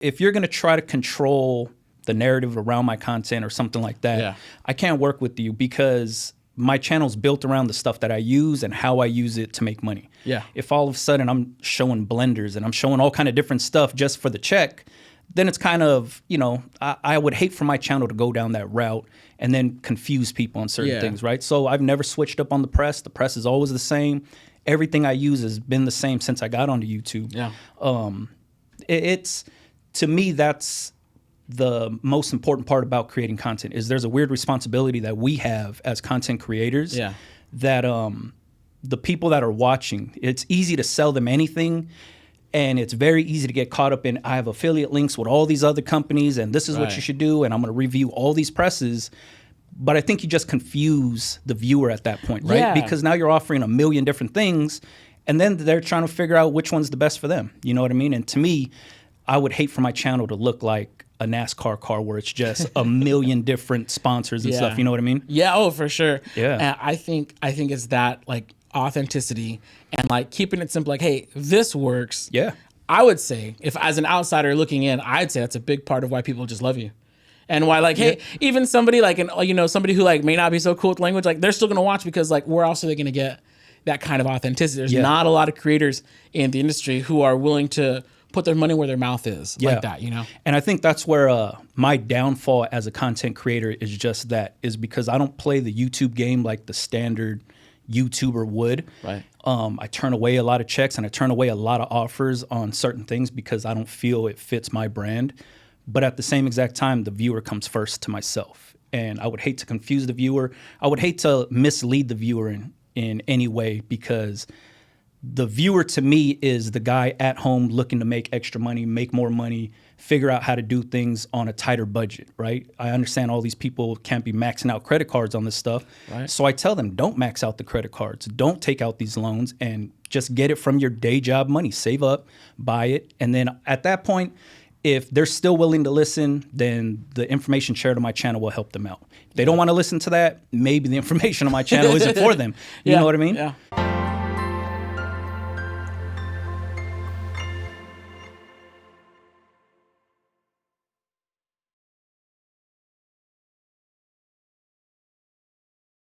if you're going to try to control the narrative around my content or something like that, I can't work with you because my channel's built around the stuff that I use and how I use it to make money. Yeah. If all of a sudden I'm showing blenders and I'm showing all kind of different stuff just for the check, then it's kind of, you know, I would hate for my channel to go down that route and then confuse people on certain things, right? So I've never switched up on the press. The press is always the same. Everything I use has been the same since I got onto YouTube. Yeah. It's, to me, that's the most important part about creating content is there's a weird responsibility that we have as content creators that the people that are watching, it's easy to sell them anything. And it's very easy to get caught up in, I have affiliate links with all these other companies and this is what you should do. And I'm going to review all these presses. But I think you just confuse the viewer at that point, right? Yeah. Because now you're offering a million different things and then they're trying to figure out which one's the best for them. You know what I mean? And to me, I would hate for my channel to look like a NASCAR car where it's just a million different sponsors and stuff. You know what I mean? Yeah. Oh, for sure. Yeah. And I think it's that like authenticity and like keeping it simple. Like, hey, this works. Yeah. I would say if as an outsider looking in, I'd say that's a big part of why people just love you. And why, like, hey, even somebody like, somebody who like may not be so cool with language, like they're still gonna watch because like where else are they gonna get that kind of authenticity? There's not a lot of creators in the industry who are willing to put their money where their mouth is like that, you know? And I think that's where my downfall as a content creator is just that, is because I don't play the YouTube game like the standard YouTuber would. Right. I turn away a lot of checks and I turn away a lot of offers on certain things because I don't feel it fits my brand. But at the same exact time, the viewer comes first to myself. And I would hate to confuse the viewer. I would hate to mislead the viewer in any way, because the viewer to me is the guy at home looking to make extra money, make more money, figure out how to do things on a tighter budget, right? I understand all these people can't be maxing out credit cards on this stuff. Right. So I tell them, don't max out the credit cards. Don't take out these loans and just get it from your day job money. Save up, buy it. And then at that point, if they're still willing to listen, then the information shared on my channel will help them out. If they don't want to listen to that, maybe the information on my channel isn't for them. You know what I mean? Yeah.